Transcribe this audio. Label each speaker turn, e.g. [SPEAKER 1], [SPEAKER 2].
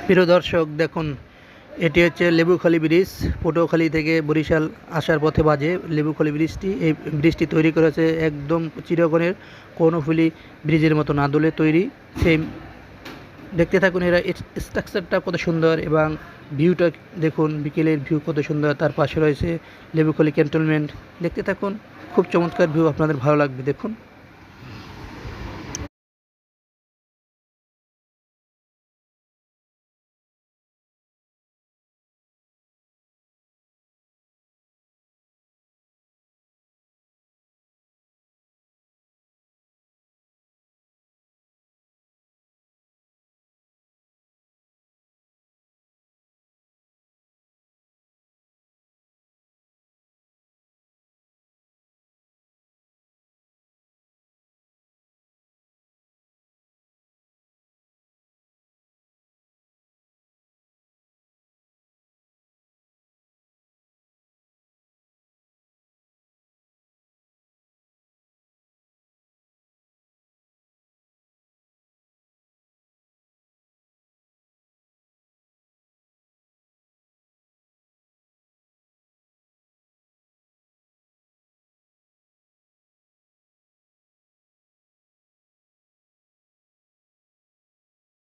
[SPEAKER 1] প্রিয় দর্শক দেখুন, এটি হচ্ছে লেবুখালী ব্রিজ। পটুয়াখালী থেকে বরিশাল আসার পথে বাজে লেবুখালী ব্রিজটি। এই ব্রিজটি তৈরি করেছে একদম চিরগণের কর্ণফুলী ব্রিজের মতো আদলে তৈরি। সেম দেখতে থাকুন, এরা স্ট্রাকচারটা কত সুন্দর এবং ভিউটা দেখুন, বিকেলের ভিউ কত সুন্দর। তার পাশে রয়েছে লেবুখালী ক্যান্টনমেন্ট। দেখতে থাকুন, খুব চমৎকার ভিউ, আপনাদের ভালো লাগবে, দেখুন।